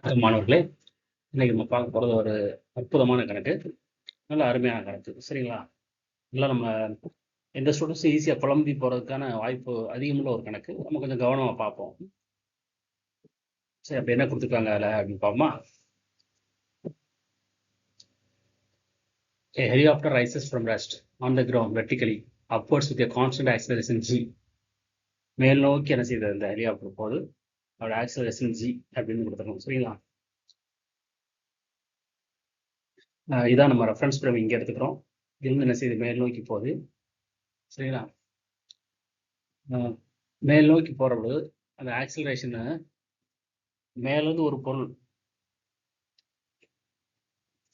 வணக்கம் மாணவர்களே. இன்னைக்கு நம்ம பார்க்க போகிறது ஒரு அற்புதமான கணக்கு. நல்ல அருமையான கணக்கு. சரிங்களா? நல்லா நம்ம எந்த ஸ்டூடெண்ட்ஸும் ஈஸியாக குழம்பி போகிறதுக்கான வாய்ப்பு அதிகமுள்ள ஒரு கணக்கு. நம்ம கொஞ்சம் கவனமாக பார்ப்போம். சரி, அப்போ என்ன கொடுத்துருக்காங்க அதில் அப்படின்னு பார்ப்போமா? A helicopter rises from rest on the ground vertically upwards with a constant acceleration g. மேல் நோக்கி என்ன செய்யுது இந்த ஹெலிகாப்டர் போது, அதோட ஆக்சலரேஷன் g அப்படின்னு கொடுத்துருக்கோம். சரிங்களா? இதான் நம்ம ரெஃபரன்ஸ் ஃப்ரேம் இங்கே எடுத்துக்கிறோம். இதுலேருந்து என்ன செய்யுது, மேல் நோக்கி போகுது. சரிங்களா? மேல் நோக்கி போகிற பொழுது அந்த ஆக்சிலரேஷனை மேலேருந்து ஒரு பொருள்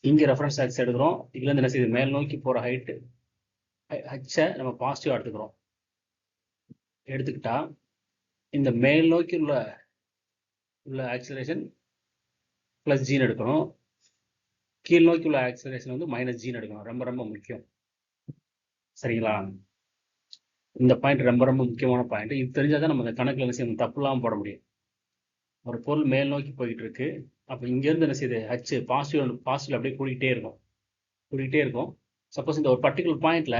இங்கே ரெஃபரன்ஸ் ஆக்ஸ் எடுக்கிறோம். இதுலேருந்து என்ன செய்யுது, மேல் நோக்கி போகிற ஹைட்டு ஹச்சை நம்ம பாசிட்டிவாக எடுத்துக்கிறோம். எடுத்துக்கிட்டா இந்த மேல் நோக்கி உள்ள ஆக்சிலரேஷன் ப்ளஸ் ஜீன் எடுக்கணும். கீழ் நோக்கி உள்ள ஆக்சிலரேஷன் வந்து மைனஸ் ஜீன் எடுக்கணும். ரொம்ப ரொம்ப முக்கியம். சரிங்களா? இந்த பாயிண்ட் ரொம்ப ரொம்ப முக்கியமான பாயிண்ட். இது தெரிஞ்சால் தான் நம்ம இந்த கணக்கில் என்ன செய்யணும், தப்பு இல்லாமல் போட முடியும். ஒரு பொருள் மேல் நோக்கி போய்கிட்டு இருக்கு. அப்போ இங்கேருந்து என்ன செய்யுது, ஹச் பாசிட்டிவ் அப்படியே கூட்டிகிட்டே இருக்கும். சப்போஸ் இந்த ஒரு பர்டிகுலர் பாயிண்ட்ல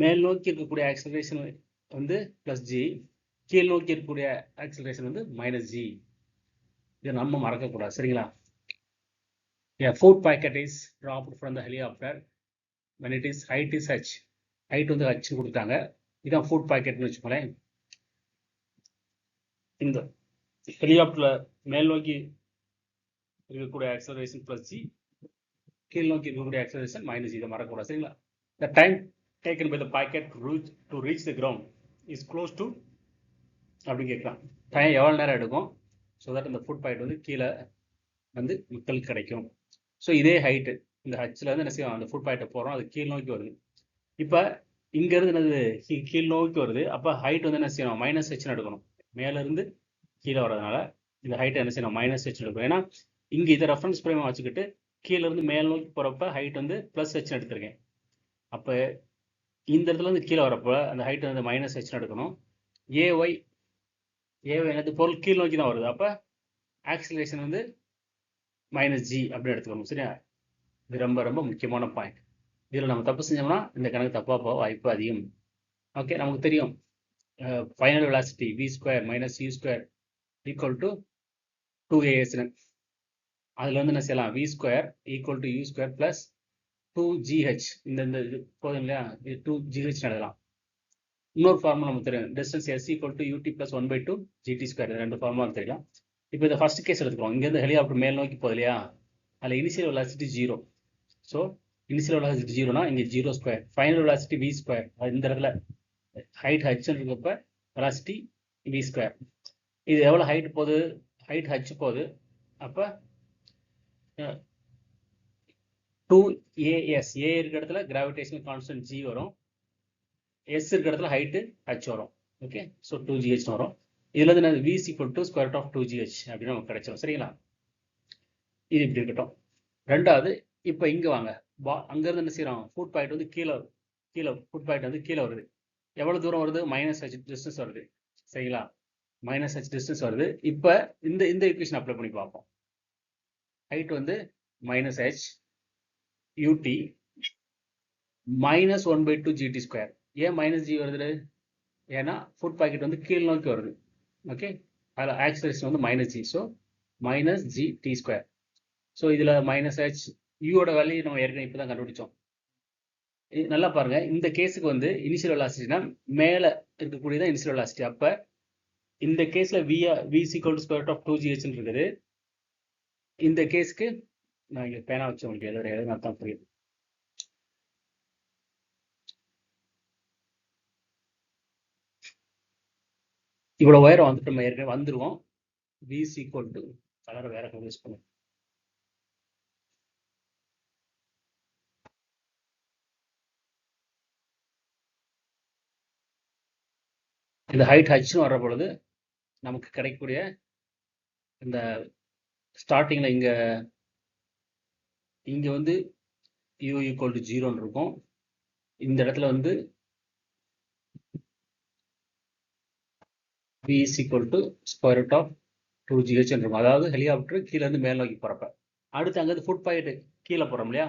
மேல் நோக்கி இருக்கக்கூடிய ஆக்சிலரேஷன் வந்து ப்ளஸ் ஜி, கீழ் நோக்கி இருக்கக்கூடிய ஆக்சிலரேஷன் வந்து மைனஸ் ஜி. இதை நம்ம மறக்கக்கூடாது. சரிங்களா? A food packet is dropped from the helicopter when it is height is h. Height வந்து h கொடுத்தாங்க. இதான் ஃபுட் பாக்கெட்னு வச்சுக்கோங்களேன். இந்த ஹெலிகாப்டர்ல மேல் நோக்கி இருக்கக்கூடிய ஆக்சலரேஷன் ப்ளஸ் ஜி, கீழ் நோக்கி இருக்கக்கூடிய ஆக்சலரேஷன் மைனஸ் ஜி. இதை மறக்கக்கூடாது. சரிங்களா? The time taken by the packet to reach the ground is close to அப்படி கேட்கலாம். டைம் எவ்வளோ நேரம் எடுக்கும், ஸோ தட் இந்த ஃபுட் பாக்கெட் வந்து கீழே வந்து மக்களுக்கு கிடைக்கும். ஸோ இதே ஹைட்டு இந்த ஹச்சில் வந்து என்ன செய்யும், அந்த ஃபுட் பாக்கெட்டை போகிறோம், அது கீழ் நோக்கி வருது. இப்போ இங்கேருந்து என்னது கீழ் நோக்கி வருது. அப்போ ஹைட் வந்து என்ன செய்யணும், மைனஸ் ஹெச்னு எடுக்கணும். மேலேருந்து கீழே வர்றதுனால இந்த ஹைட்டை என்ன செய்யணும், மைனஸ் ஹெச்னு எடுக்கணும். ஏன்னா இங்கே இதை ரெஃபரன்ஸ் பிரேமாக வச்சுக்கிட்டு கீழேருந்து மேல் நோக்கி போகிறப்ப ஹைட் வந்து ப்ளஸ் ஹெச்னு எடுத்திருக்கேன். அப்போ இந்த இடத்துல இருந்து கீழே வரப்போ அந்த ஹைட் வந்து மைனஸ் ஹெச்னு எடுக்கணும். ஏஒய் என்னது, பொருள் கீழ் நோக்கி தான் வருது. அப்போ ஆக்சிலரேஷன் வந்து மைனஸ் ஜி அப்படின்னு எடுத்துக்கணும். சரியா? இது ரொம்ப ரொம்ப முக்கியமான பாயிண்ட். இதில் நம்ம தப்பு செஞ்சோம்னா இந்த கணக்கு தப்பாக போக வாய்ப்பு அதிகம். ஓகே, நமக்கு தெரியும் final velocity v square minus u square equal to 2as. அதில் வந்து என்ன செய்யலாம், v square equal to u square plus 2gh. இந்த இது போதும் இல்லையா, இது 2gh எழுதலாம். இன்னொரு ஃபார்முலா நமக்கு தெரியும், distance s equal to ut plus 1/2 gt square. ரெண்டு ஃபார்முலா தெரியலாம். இப்போ இந்த ஃபர்ஸ்ட் கேஸ் எடுத்துக்கிறோம். இங்கேருந்து ஹெலிகாப்டர் மேல் நோக்கி போகுது இல்லையா, அதில் initial velocity 0. So initial velocity 0னா இங்கே 0 square. Final velocity v square. அது இந்த இடத்துல ஹைட் ஹச் இருக்கப்ப வெலாசிட்டி v ஸ்கொயர். இது எவ்வளோ ஹைட் போகுது, ஹைட் ஹச் போகுது. அப்போ 2as, ஏ இருக்கிற இடத்துல கிராவிடேஷனல் கான்ஸ்டன்ட் g வரும், எஸ் இருக்கிற இடத்துல ஹைட்டு ஹச் வரும். ஓகே, ஸோ 2gh வரும். இதுல இருந்து v equal to square root of 2gh அப்படின்னு நமக்கு கிடைச்சிடும். சரிங்களா? இது இப்படி இருக்கட்டும். ரெண்டாவது, இப்போ இங்கே வாங்க, அங்கேருந்து என்ன செய்யறோம், ஃபுட் பாயிண்ட் வந்து ஃபுட் பாயிண்ட் வந்து கீழே வருது. எவ்வளோ தூரம் வருது, மைனஸ் ஹெச் டிஸ்டன்ஸ் வருது. சரிங்களா? மைனஸ் ஹெச் டிஸ்டன்ஸ் வருது. இப்போ இந்த ஈக்குவேஷன் அப்ளை பண்ணி பார்ப்போம். ஹைட் வந்து minus H UT minus 1/2 GT square. ஏன் மைனஸ் ஜி வருது, ஏன்னா ஃபுட் பாக்கெட் வந்து கீழ் நோக்கி வருது. ஓகே, அதில் ஆக்சிலரேஷன் வந்து minus G, so minus G T square. So இதில் மைனஸ் ஹெச் யூவோட வேல்யூ நம்ம ஏற்கனவே இப்போ தான் கண்டுபிடிச்சோம். நல்லா பாருங்க, இந்த கேஸுக்கு வந்து இனிஷியல் வெலாசிட்டினா மேலே இருக்கக்கூடியதான் இனிஷியல் வெலாசிட்டி. அப்போ இந்த கேஸில் v equal to square root of 2gh இருக்குது. இந்த கேஸுக்கு நான் இங்கே பேனா வச்சு உங்களுக்கு எழுதுனா தான் புரியுது. இவ்வளோ உயரம் வந்துட்டு நம்ம ஏற்கனவே வந்துருவோம். v ஈக்குவல் டு, கலரை வேற யூஸ் பண்ணுவோம். இந்த ஹைட் ஹச்னு வர்ற பொழுது நமக்கு கிடைக்கக்கூடிய இந்த ஸ்டார்டிங்கில் இங்கே வந்து u ஈக்குவல் டு 0 இருக்கும். இந்த இடத்துல வந்து v equal to square root of 2GH இருக்கும். அதாவது ஹெலிகாப்டர் கீழே இருந்து மேல் நோக்கி போகிறப்ப. அடுத்து அங்கேருந்து ஃபுட் பாக்கெட்டு கீழே போகிறோம் இல்லையா?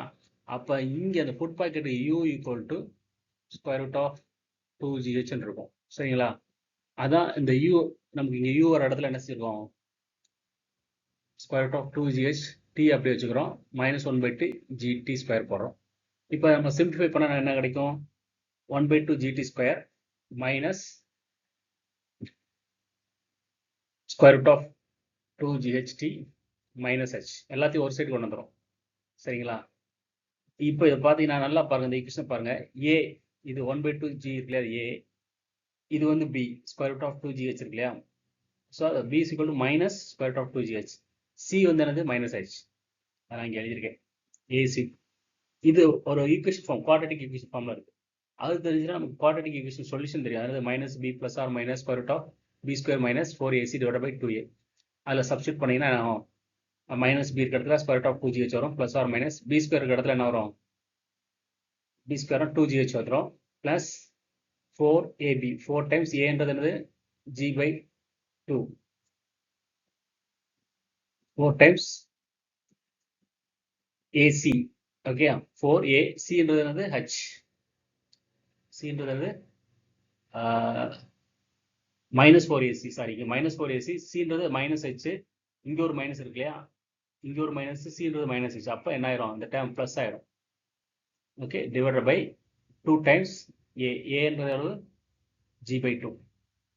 அப்போ இங்கே அந்த food packet U equal to square root of 2GH இருக்கும். சரிங்களா? அதான் இந்த U நமக்கு இங்கே U வர இடத்துல என்ன செஞ்சிருக்கோம்? Square root of 2GH T அப்படி வச்சுக்கிறோம். -1/2 GT ஸ்கொயர் போடுறோம். இப்போ நம்ம சிம்பிளிஃபை பண்ணால் என்ன கிடைக்கும்? 1/2 GT square minus square root of 2GHT minus H எல்லாத்தையும் ஒரு சைடு கொண்டு வந்துடும். சரிங்களா? இப்போ இதை பார்த்தீங்கன்னா நல்லா பாருங்க, இந்த ஈக்குவேஷன் பாருங்க. A இது 1/2 G இருக்கு இல்லையா? A இது வந்து B square root of 2GH இருக்கு இல்லையா? So B is equal to minus square root of 2GH. C வந்து என்னது? Minus H. அதான் இங்கே எழுதியிருக்கேன். AC இது ஒரு ஈக்குவேஷன் ஃபார்ம், குவாட்ரட்டிக் ஈக்குவேஷன் ஃபார்ம்ல இருக்கு. அது தெரிஞ்சுன்னா நமக்கு குவாட்ரட்டிக் ஈக்குவேஷன் சொல்யூஷன் தெரியும். அதாவது minus B plus or minus square root of B square minus 4AC divide by 2A. அதில் சப்ஸ்டியூட் பண்ணிங்கன்னா மைனஸ் B இருக்க இடத்துல ஸ்கொயர் ரூட் ஆஃப் 2GH வரும், plus or minus B square இருக்க இடத்துல என்ன வரும்? B ஸ்கொயர் 2GH வந்துடும், ப்ளஸ் 4AB 4 டைம்ஸ் ஏன்றது என்னது? G by 2 4 times AC. Okay, 4A Cன்றது என்னது? H. Cன்றது minus 4AC, sorry minus 4AC. Cன்றது மைனஸ் H, இங்கே ஒரு மைனஸ் இருக்கு இல்லையா? இங்கே ஒரு மைனஸ், Cன்றது மைனஸ் H. அப்போ என்ன ஆயிரும்? இந்த டேர்ம் ப்ளஸ் ஆயிடும். Okay, divided by 2 times A. Aன்றது G பை 2.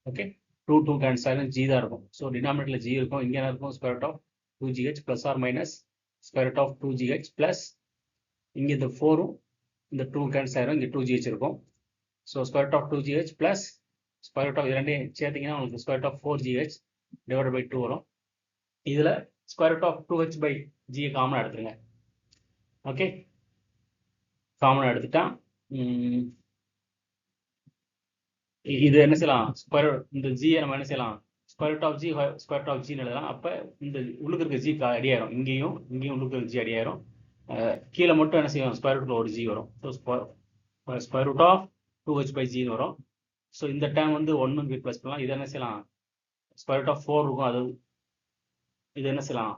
ஓகே, 2 கேன்சல் ஆகிடும், G தான் இருக்கும். ஸோ டினாமினேட்டரில் G இருக்கும், இங்கே என்ன இருக்கும்? Square root of 2GH plus or minus square root of 2GH plus இங்கே இந்த 4ம் இந்த 2 கேன்சல் ஆகிடும், இங்கே 2GH இருக்கும். So square root of 2GH plus square root of இரண்டையும் சேர்த்திங்கன்னா உங்களுக்கு square root of 4GH divide by 2 வரும். இதில் square root of 2H by G காமனாக எடுத்துருங்க. ஓகே, காமனாக எடுத்துட்டா இது என்ன செய்யலாம்? ஸ்கொயர் இந்த G நம்ம என்ன செய்யலாம்? Square root of G square root of G எழுதலாம். அப்போ இந்த உள்ளுக்கு இருக்க G அடியாயிரும், இங்கேயும் உள்ளுக்கு இருக்க G அடியாயிரும். கீழே மட்டும் என்ன செய்யும்? ஸ்கொயர் ரூட்ல ஒரு G வரும். So square root of 2H by G வரும். ஸோ இந்த டேர்ம் வந்து 1 ரீப்ளேஸ் பண்ணலாம். இது என்ன செய்யலாம்? ஸ்கொயர் ரூட் ஆஃப் 4 இருக்கும், அது இது என்ன செய்யலாம்?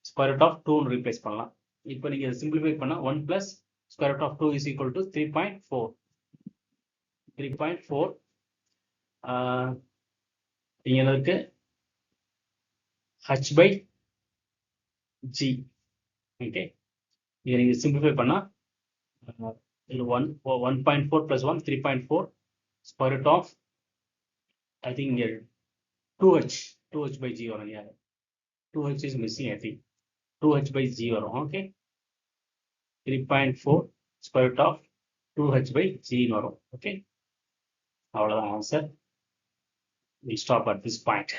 ஸ்கொயர் ரூட் ஆஃப் 2 ரீப்ளேஸ் பண்ணலாம். இப்போ நீங்கள் சிம்பிளிஃபை பண்ணால் 1 plus square root of 2 is equal to 3.4. 3.4 இங்கே என்ன இருக்கு? H by G. ஓகே, இதை நீங்கள் சிம்பிளிஃபை பண்ணால் 1.4 plus 1 3.4 square root of I think here 2H by G வரும். yeah, 2H is missing. I think 2H by G வரும். okay, 3.4 square root of 2H by G வரும். okay, அவ்வளவுதான் answer. we stop at this point.